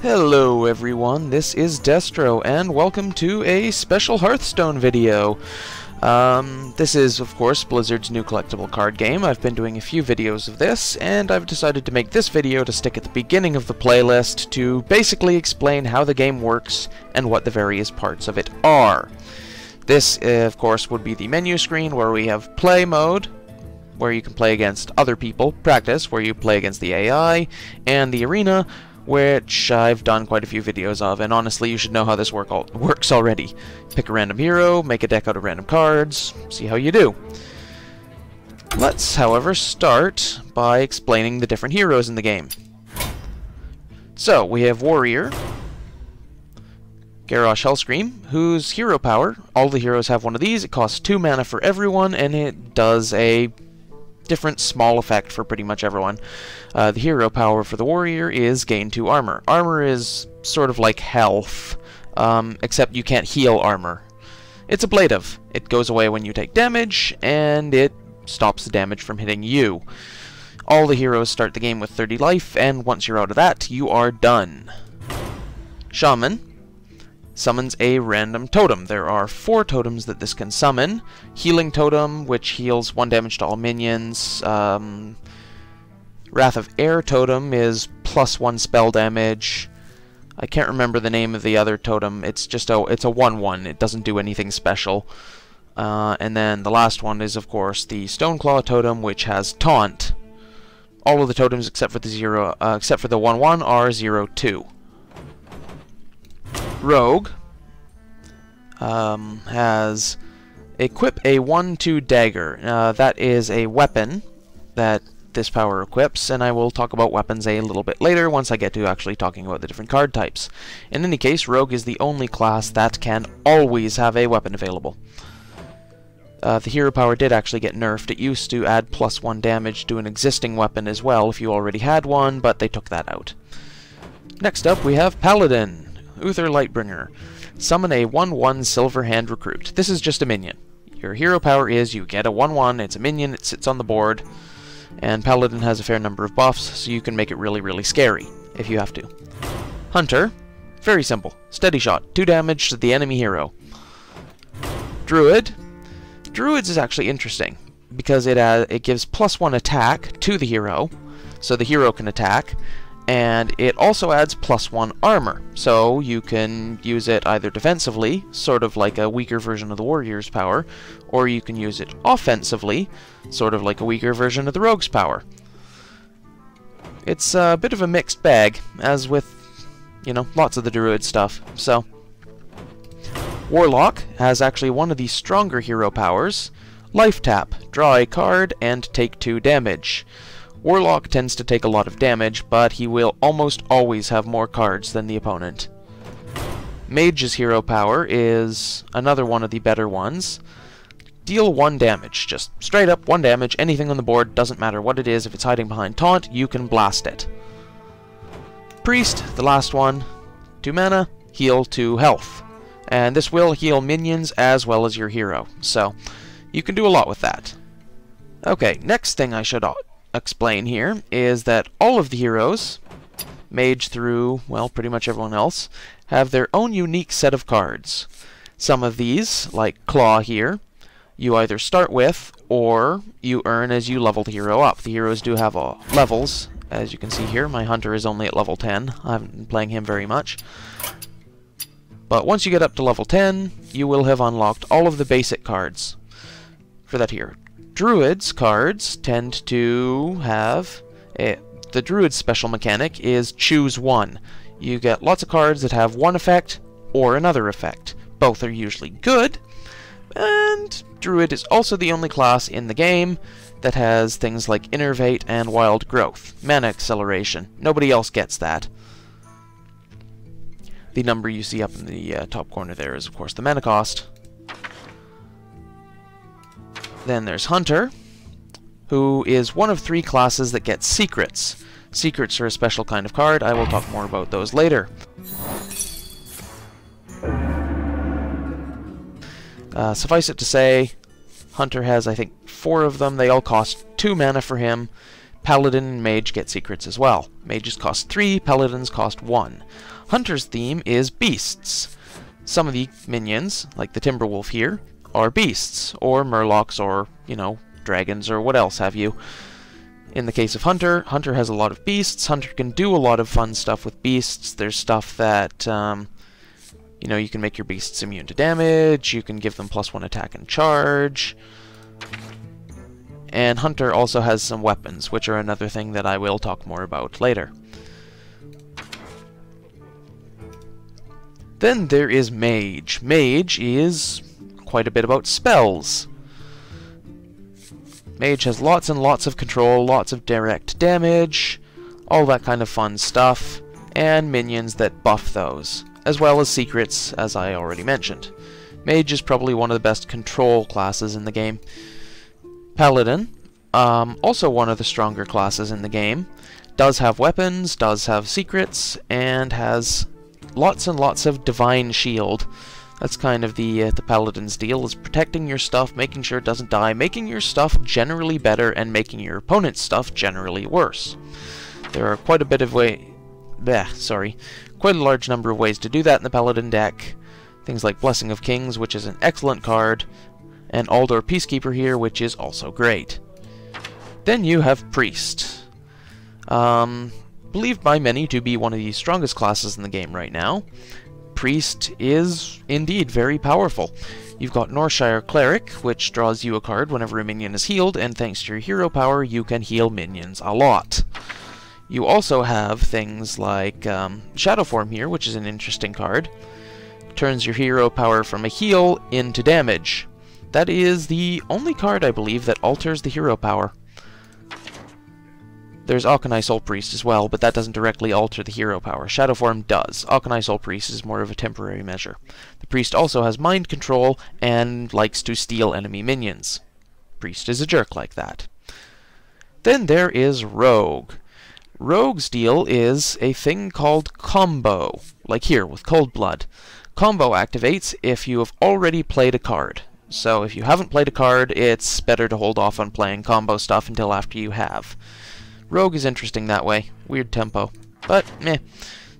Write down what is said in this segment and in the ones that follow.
Hello everyone, this is Destro, and welcome to a special Hearthstone video. This is, of course, Blizzard's new collectible card game. I've been doing a few videos of this, and I've decided to make this video to stick at the beginning of the playlist to basically explain how the game works and what the various parts of it are. This, of course, would be the menu screen where we have play mode, where you can play against other people, practice, where you play against the AI, and the arena, which I've done quite a few videos of, and honestly you should know how this works already. Pick a random hero, make a deck out of random cards, see how you do. Let's, however, start by explaining the different heroes in the game. So, we have Warrior, Garrosh Hellscream, whose hero power, all the heroes have one of these, it costs 2 mana for everyone, and it does a different small effect for pretty much everyone. The hero power for the warrior is gain 2 armor. Armor is sort of like health, except you can't heal armor. It's ablative. It goes away when you take damage, and it stops the damage from hitting you. All the heroes start the game with 30 life, and once you're out of that, you are done. Shaman summons a random totem. There are 4 totems that this can summon. Healing Totem, which heals 1 damage to all minions. Wrath of Air Totem is +1 spell damage. I can't remember the name of the other totem. It's just it's a 1/1. It doesn't do anything special. And then the last one is, of course, the Stoneclaw Totem, which has Taunt. All of the totems except for the 1/1 are 0/2. Rogue has equip a 1/2 dagger. That is a weapon that this power equips, and I will talk about weapons a little bit later once I get to actually talking about the different card types. In any case, Rogue is the only class that can always have a weapon available. The hero power did actually get nerfed. It used to add +1 damage to an existing weapon as well if you already had one, but they took that out. Next up we have Paladin. Uther Lightbringer. Summon a 1/1 Silverhand Recruit. This is just a minion. Your hero power is you get a 1/1, it's a minion, it sits on the board, and Paladin has a fair number of buffs, so you can make it really, really scary, if you have to. Hunter. Very simple. Steady shot. 2 damage to the enemy hero. Druid. Druids is actually interesting, because it gives +1 attack to the hero, so the hero can attack, and it also adds +1 armor, so you can use it either defensively, sort of like a weaker version of the warrior's power, or you can use it offensively, sort of like a weaker version of the rogue's power. It's a bit of a mixed bag, as with, lots of the druid stuff. So, Warlock has actually one of the stronger hero powers, Life Tap, draw a card and take 2 damage. Warlock tends to take a lot of damage, but he will almost always have more cards than the opponent. Mage's hero power is another one of the better ones. Deal 1 damage, just straight up 1 damage, anything on the board, doesn't matter what it is, if it's hiding behind taunt, you can blast it. Priest, the last one, 2 mana, heal 2 health. And this will heal minions as well as your hero, so you can do a lot with that. Okay, next thing I should explain here is that all of the heroes, mage through, well, pretty much everyone else, have their own unique set of cards. Some of these, like Claw here, you either start with, or you earn as you level the hero up. The heroes do have levels, as you can see here. My Hunter is only at level 10. I haven't been playing him very much. But once you get up to level 10, you will have unlocked all of the basic cards for that hero. Druids cards tend to have the Druid's special mechanic is choose one. You get lots of cards that have one effect or another effect. Both are usually good, and Druid is also the only class in the game that has things like Innervate and Wild Growth, mana acceleration. Nobody else gets that. The number you see up in the top corner there is, of course, the mana cost. Then there's Hunter, who is one of 3 classes that get secrets. Secrets are a special kind of card. I will talk more about those later. Suffice it to say, Hunter has, I think, 4 of them. They all cost 2 mana for him. Paladin and Mage get secrets as well. Mages cost 3, Paladins cost 1. Hunter's theme is beasts. Some of the minions, like the Timberwolf here, are beasts, or Murlocs, or, you know, dragons, or what else have you. In the case of Hunter, Hunter has a lot of beasts. Hunter can do a lot of fun stuff with beasts. There's stuff that, you know, you can make your beasts immune to damage, you can give them +1 attack and charge. And Hunter also has some weapons, which are another thing that I will talk more about later. Then there is Mage. Mage is quite a bit about spells. Mage has lots and lots of control, lots of direct damage, all that kind of fun stuff, and minions that buff those, as well as secrets, as I already mentioned. Mage is probably one of the best control classes in the game. Paladin, also one of the stronger classes in the game, does have weapons, does have secrets, and has lots and lots of divine shield. That's kind of the Paladin's deal, is protecting your stuff, making sure it doesn't die, making your stuff generally better, and making your opponent's stuff generally worse. There are quite a large number of ways to do that in the Paladin deck. Things like Blessing of Kings, which is an excellent card, and Aldor Peacekeeper here, which is also great. Then you have Priest. Believed by many to be one of the strongest classes in the game right now. Priest is indeed very powerful. You've got Northshire Cleric, which draws you a card whenever a minion is healed, and thanks to your hero power, you can heal minions a lot. You also have things like Shadow Form here, which is an interesting card. Turns your hero power from a heal into damage. That is the only card, I believe, that alters the hero power. There's Auchenai Soul Priest as well, but that doesn't directly alter the hero power. Shadow Form does. Auchenai Soul Priest is more of a temporary measure. The Priest also has mind control and likes to steal enemy minions. Priest is a jerk like that. Then there is Rogue. Rogue's deal is a thing called Combo, like here with Cold Blood. Combo activates if you have already played a card. So if you haven't played a card, it's better to hold off on playing combo stuff until after you have. Rogue is interesting that way. Weird tempo. But, meh.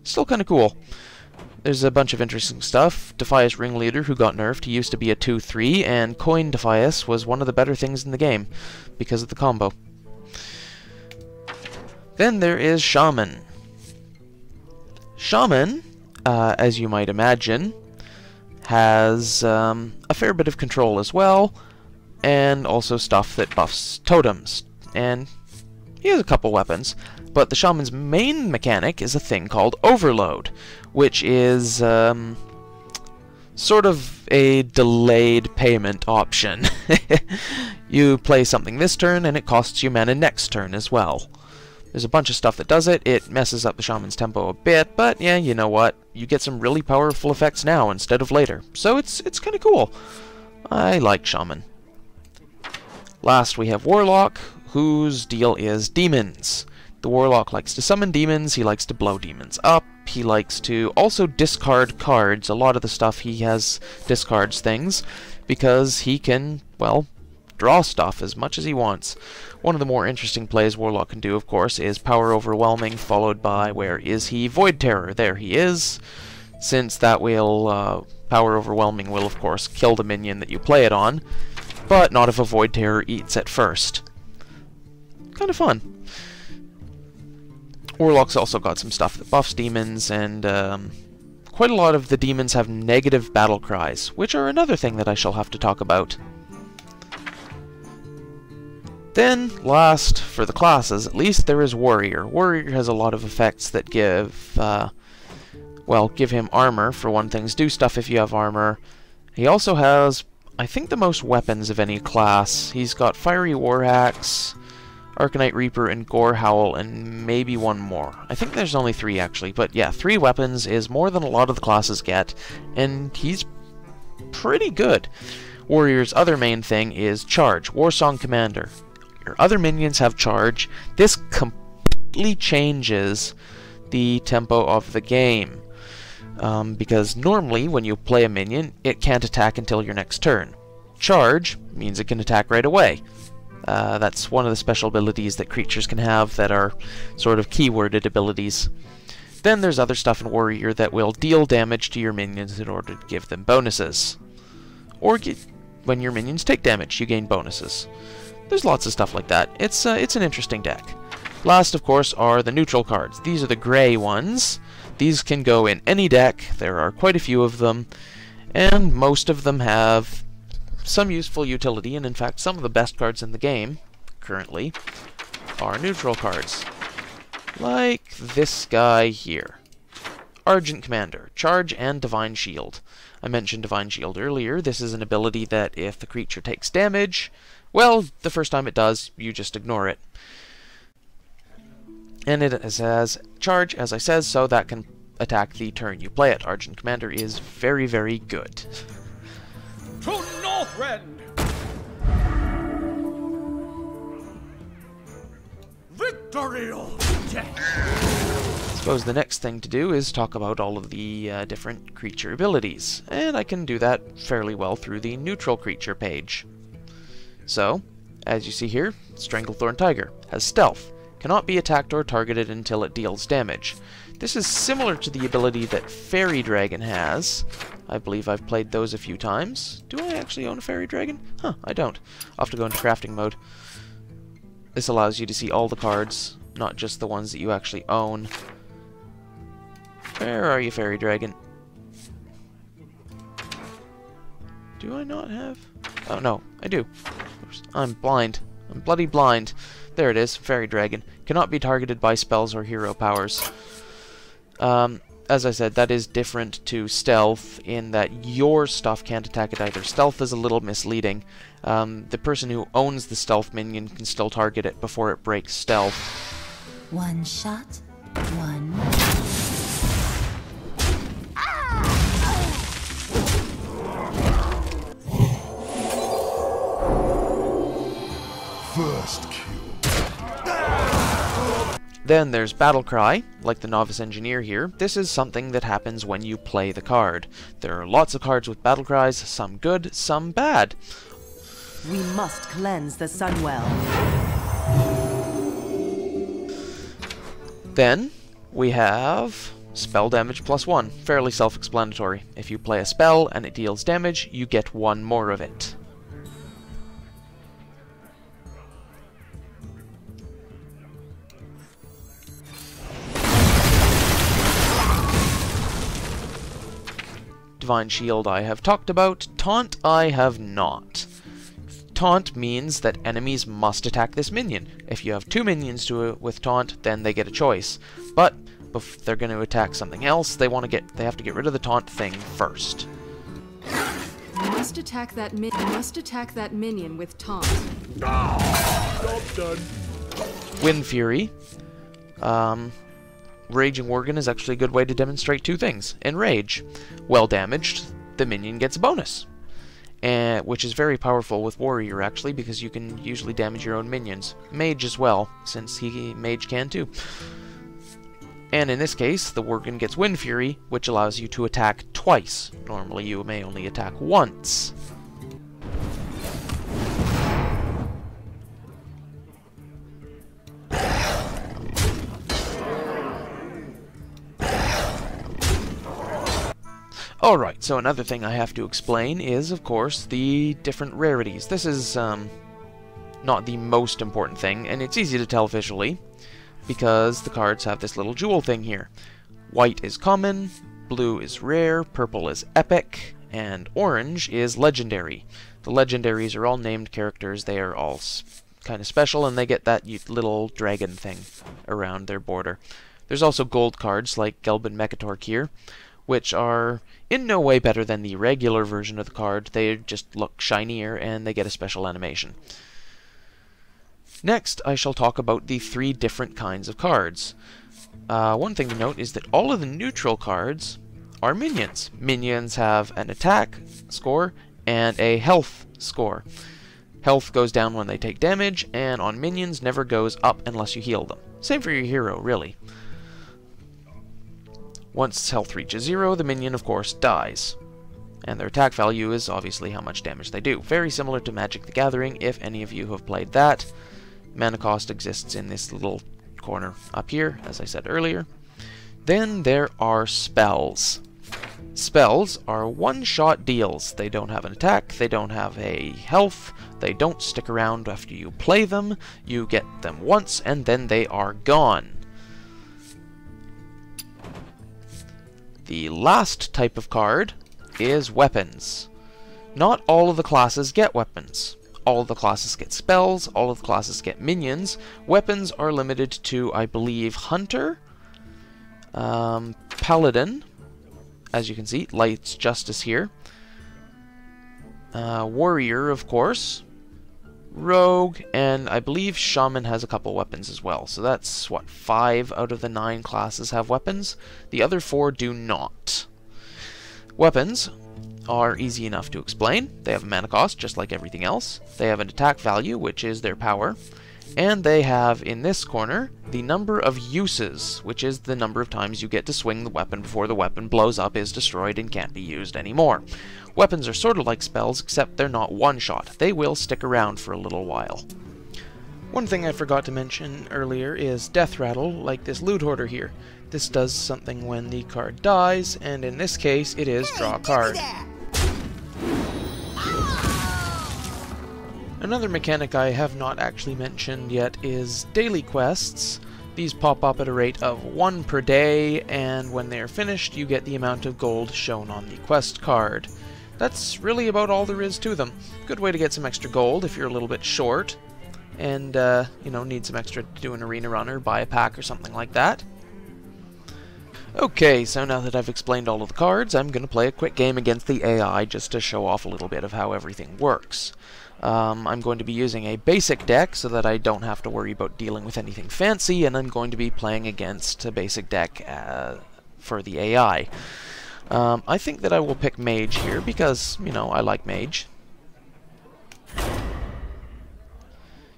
Still kinda cool. There's a bunch of interesting stuff. Defias Ringleader, who got nerfed, he used to be a 2-3, and Coin Defias was one of the better things in the game, because of the combo. Then there is Shaman. Shaman, as you might imagine, has a fair bit of control as well, and also stuff that buffs totems. And he has a couple weapons, but the Shaman's main mechanic is a thing called Overload, which is sort of a delayed payment option. You play something this turn, and it costs you mana next turn as well. There's a bunch of stuff that does it. It messes up the Shaman's tempo a bit, but yeah, you know what? You get some really powerful effects now instead of later. So it's kind of cool. I like Shaman. Last we have Warlock, whose deal is demons. The Warlock likes to summon demons, he likes to blow demons up, he likes to also discard cards. A lot of the stuff he has discards things, because he can, well, draw stuff as much as he wants. One of the more interesting plays Warlock can do, of course, is Power Overwhelming, followed by, where is he? Void Terror. There he is. Since that will, Power Overwhelming will, of course, kill the minion that you play it on, but not if a Void Terror eats it first. Kind of fun. Warlock's also got some stuff that buffs demons, and quite a lot of the demons have negative battle cries, which are another thing that I shall have to talk about. Then, last, for the classes at least, there is Warrior. Warrior has a lot of effects that give, well, give him armor, for one thing. Do stuff if you have armor. He also has, I think, the most weapons of any class. He's got Fiery Warhax, Arcanite Reaper, and Gore Howl, and maybe one more. I think there's only 3, actually, but yeah, 3 weapons is more than a lot of the classes get, and he's pretty good. Warrior's other main thing is Charge, Warsong Commander. Your other minions have charge. This completely changes the tempo of the game. Because normally, when you play a minion, it can't attack until your next turn. Charge means it can attack right away. That's one of the special abilities that creatures can have that are sort of keyworded abilities. Then there's other stuff in Warrior that will deal damage to your minions in order to give them bonuses. Or when your minions take damage, you gain bonuses. There's lots of stuff like that. It's an interesting deck. Last, of course, are the neutral cards. These are the gray ones. These can go in any deck. There are quite a few of them, and most of them have some useful utility, and in fact some of the best cards in the game, currently, are neutral cards. Like this guy here. Argent Commander, Charge and Divine Shield. I mentioned Divine Shield earlier. This is an ability that if the creature takes damage, well, the first time it does, you just ignore it. And it has Charge, as I said, so that can attack the turn you play it. Argent Commander is very, very good. To Northrend! Victory or death! I suppose the next thing to do is talk about all of the different creature abilities, and I can do that fairly well through the neutral creature page. So, as you see here, Stranglethorn Tiger has Stealth, cannot be attacked or targeted until it deals damage. This is similar to the ability that Fairy Dragon has. I believe I've played those a few times. Do I actually own a Fairy Dragon? Huh, I don't. I'll have to go into crafting mode. This allows you to see all the cards, not just the ones that you actually own. Where are you, Fairy Dragon? Do I not have? Oh, no, I do. Oops, I'm blind. I'm bloody blind. There it is, Fairy Dragon. Cannot be targeted by spells or hero powers. As I said, that is different to Stealth in that your stuff can't attack it either. Stealth is a little misleading. The person who owns the Stealth minion can still target it before it breaks Stealth. One shot, one. First kill. Then there's Battle Cry, like the Novice Engineer here. This is something that happens when you play the card. There are lots of cards with Battle Cries, some good, some bad. We must cleanse the Sunwell. Then we have Spell Damage +1, fairly self-explanatory. If you play a spell and it deals damage, you get one more of it. Divine Shield I have talked about. Taunt I have not. Taunt means that enemies must attack this minion. If you have two minions with Taunt, then they get a choice. But if they're going to attack something else, they have to get rid of the Taunt thing first. You must attack that minion with taunt. Job done. Wind Fury. Raging Worgen is actually a good way to demonstrate two things. In Rage, well damaged, the minion gets a bonus. Which is very powerful with Warrior, actually, because you can usually damage your own minions. Mage as well, since Mage can too. And in this case, the Worgen gets Wind Fury, which allows you to attack twice. Normally you may only attack once. Alright, so another thing I have to explain is, of course, the different rarities. This is not the most important thing, and it's easy to tell visually, because the cards have this little jewel thing here. White is common, blue is rare, purple is epic, and orange is legendary. The legendaries are all named characters, they are all kind of special, and they get that little dragon thing around their border. There's also gold cards, like Gelbin Mekatork here, which are in no way better than the regular version of the card. They just look shinier and they get a special animation. Next, I shall talk about the three different kinds of cards. One thing to note is that all of the neutral cards are minions. Minions have an attack score and a health score. Health goes down when they take damage, and on minions never goes up unless you heal them. Same for your hero, really. Once health reaches 0, the minion, of course, dies. And their attack value is obviously how much damage they do. Very similar to Magic the Gathering, if any of you have played that. Mana cost exists in this little corner up here, as I said earlier. Then there are spells. Spells are one-shot deals. They don't have an attack, they don't have a health, they don't stick around after you play them. You get them once, and then they are gone. The last type of card is weapons. Not all of the classes get weapons. All of the classes get spells, all of the classes get minions. Weapons are limited to, I believe, Hunter, Paladin, as you can see, Light's Justice here, Warrior, of course, Rogue, and I believe Shaman has a couple weapons as well. So that's, what, 5 out of the 9 classes have weapons? The other 4 do not. Weapons are easy enough to explain. They have a mana cost, just like everything else. They have an attack value, which is their power. And they have, in this corner, the number of uses, which is the number of times you get to swing the weapon before the weapon blows up, is destroyed, and can't be used anymore. Weapons are sort of like spells, except they're not one-shot. They will stick around for a little while. One thing I forgot to mention earlier is Death Rattle, like this Loot Hoarder here. This does something when the card dies, and in this case, it is draw a card. Another mechanic I have not actually mentioned yet is daily quests. These pop up at a rate of 1 per day, and when they are finished, you get the amount of gold shown on the quest card. That's really about all there is to them. Good way to get some extra gold if you're a little bit short, and, you know, need some extra to do an arena run or buy a pack or something like that. Okay, so now that I've explained all of the cards, I'm going to play a quick game against the AI just to show off a little bit of how everything works. I'm going to be using a basic deck so that I don't have to worry about dealing with anything fancy, and I'm going to be playing against a basic deck for the AI. I think that I will pick Mage here because, you know, I like Mage.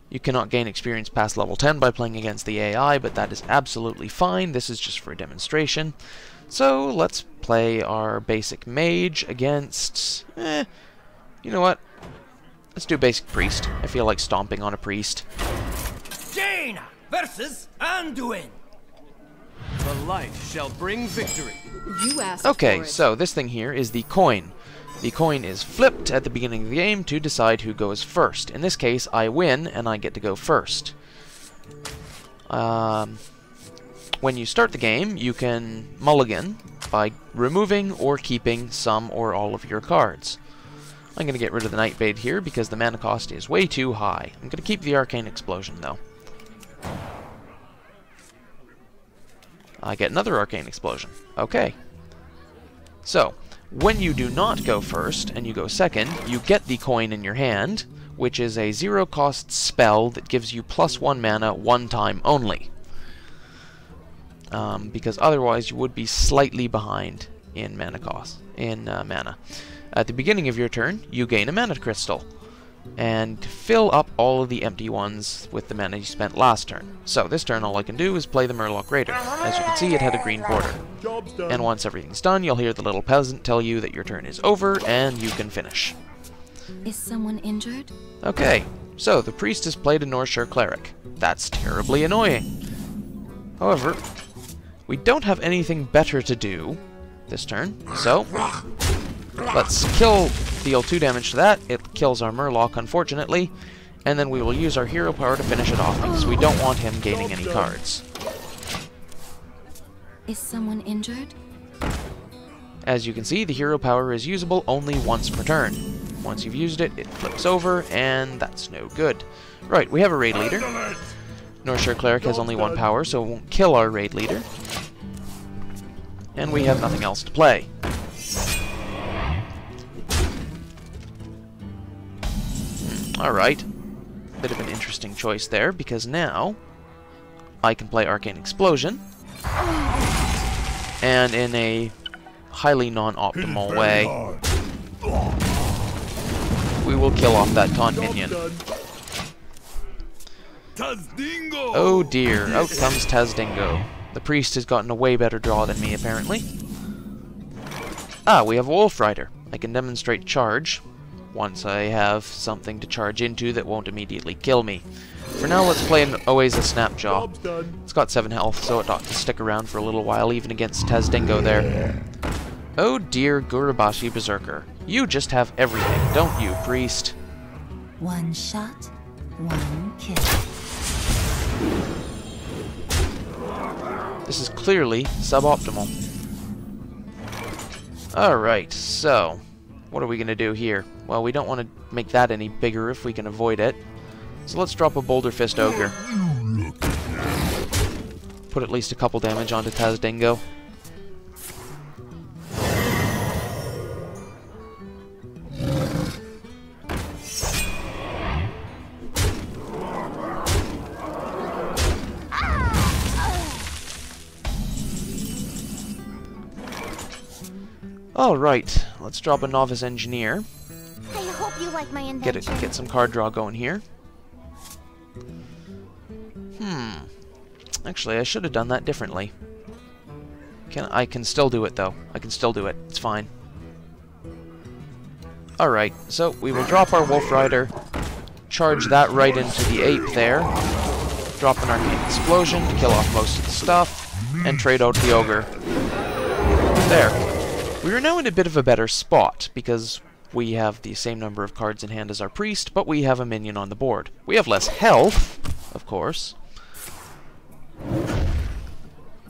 You cannot gain experience past level 10 by playing against the AI, but that is absolutely fine. This is just for a demonstration. So let's play our basic Mage against... you know what? Let's do basic Priest. I feel like stomping on a Priest. Jaina versus Anduin. The light shall bring victory. You asked Okay, for it. so this thing here is the coin. The coin is flipped at the beginning of the game to decide who goes first. In this case, I win, and I get to go first. When you start the game, you can mulligan by removing or keeping some or all of your cards. I'm going to get rid of the Nightbait here because the mana cost is way too high. I'm going to keep the Arcane Explosion, though. I get another Arcane Explosion. Okay. So, when you do not go first, and you go second, you get the coin in your hand, which is a 0-cost spell that gives you +1 mana one time only. Because otherwise you would be slightly behind in mana cost. Mana. At the beginning of your turn, you gain a mana crystal, and fill up all of the empty ones with the mana you spent last turn. So this turn all I can do is play the Murloc Raider. As you can see, it had a green border. Job's done. And once everything's done, you'll hear the little peasant tell you that your turn is over, and you can finish. Is someone injured? Okay, so the priest has played a North Shore Cleric. That's terribly annoying. However, we don't have anything better to do this turn, so let's deal 2 damage to that. It kills our Murloc, unfortunately, and then we will use our hero power to finish it off because we don't want him gaining any cards. Is someone injured? As you can see, the hero power is usable only once per turn. Once you've used it, it flips over, and that's no good. Right, we have a raid leader. North Shore Cleric has only 1 power, so it won't kill our raid leader. And we have nothing else to play. Alright. Bit of an interesting choice there, because now I can play Arcane Explosion. And in a highly non-optimal way, we will kill off that taunt minion. Oh dear, out comes Tazdingo. The priest has gotten a way better draw than me, apparently. Ah, we have a Wolf Rider. I can demonstrate charge once I have something to charge into that won't immediately kill me. For now, let's play an Oasis Snapjaw. It's got 7 health, so it ought to stick around for a little while, even against Tazdingo there. Oh dear Gurubashi Berserker. You just have everything, don't you, priest? One shot, one kill. This is clearly suboptimal. Alright, so what are we going to do here? Well, we don't want to make that any bigger if we can avoid it. So let's drop a Boulder Fist Ogre. Put at least a couple damage onto Tazdingo. Alright, let's drop a Novice Engineer. I hope you like my invention. Get some card draw going here. Actually, I should have done that differently. I can still do it, though. I can still do it. It's fine. Alright, so we will drop our Wolf Rider, charge that right into the ape there, drop an Arcane Explosion to kill off most of the stuff, and trade out the Ogre. There. We are now in a bit of a better spot, because we have the same number of cards in hand as our priest, but we have a minion on the board. We have less health, of course.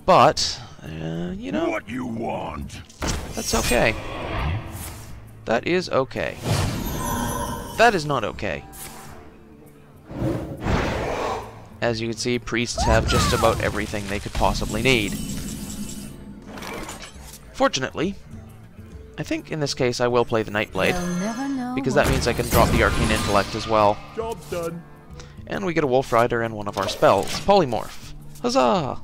But, you know... What you want? That's okay. That is okay. That is not okay. As you can see, priests have just about everything they could possibly need. Fortunately, I think in this case I will play the Nightblade, because that means I can drop the Arcane Intellect as well. Job's done. And we get a Wolf Rider and one of our spells, Polymorph. Huzzah!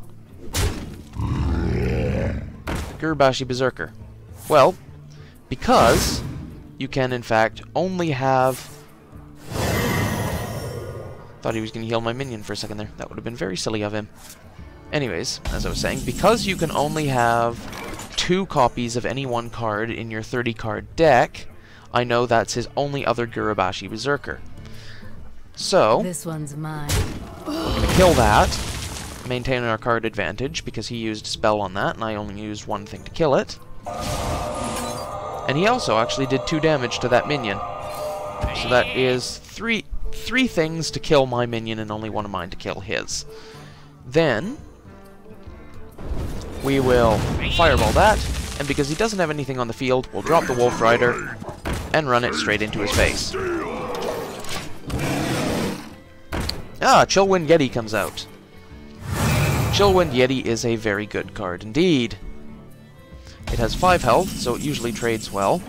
Gurubashi Berserker. Well, because you can in fact only have... Thought he was going to heal my minion for a second there. That would have been very silly of him. Anyways, as I was saying, because you can only have 2 copies of any one card in your 30-card deck, I know that's his only other Gurubashi Berserker. So, This one's mine. we're going to kill that, maintain our card advantage, because he used a spell on that, and I only used one thing to kill it. And he also actually did 2 damage to that minion. So that is three things to kill my minion, and only one of mine to kill his. Then, we will fireball that, and because he doesn't have anything on the field, we'll drop the Wolf Rider and run it straight into his face. Ah, Chillwind Yeti comes out. Chillwind Yeti is a very good card indeed. It has 5 health, so it usually trades well.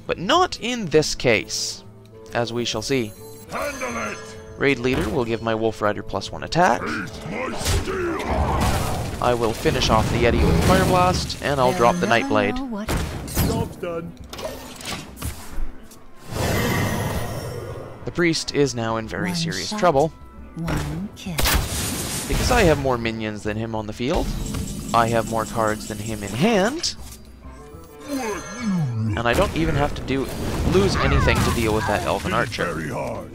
But not in this case, as we shall see. Handle it! Raid Leader will give my Wolf Rider +1 attack. My steel! I will finish off the Yeti with Fire Blast, and I'll drop the Nightblade. Job's done. The priest is now in very serious trouble. One kill. Because I have more minions than him on the field, I have more cards than him in hand, and I don't even have to lose anything to deal with that Elven Archer. Very hard.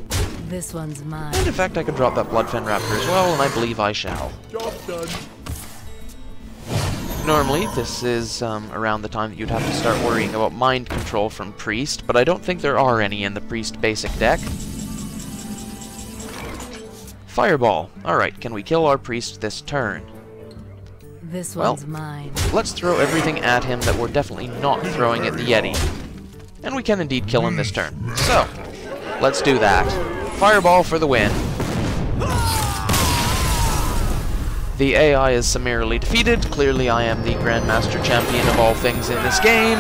This one's mine. And in fact, I could drop that Bloodfen Raptor as well, and I believe I shall. Job's done. Normally, this is around the time that you'd have to start worrying about mind control from Priest, but I don't think there are any in the Priest basic deck. Fireball. Alright, can we kill our Priest this turn? This Well, one's mine. Let's throw everything at him that we're definitely not throwing at the Yeti. And we can indeed kill him this turn. So, let's do that. Fireball for the win. The AI is summarily defeated. Clearly I am the Grandmaster Champion of all things in this game.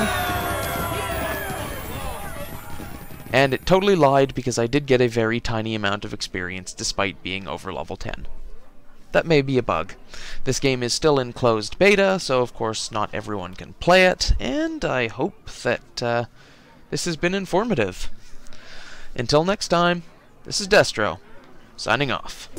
And it totally lied because I did get a very tiny amount of experience despite being over level 10. That may be a bug. This game is still in closed beta, so of course not everyone can play it, and I hope that this has been informative. Until next time, this is Destro, signing off.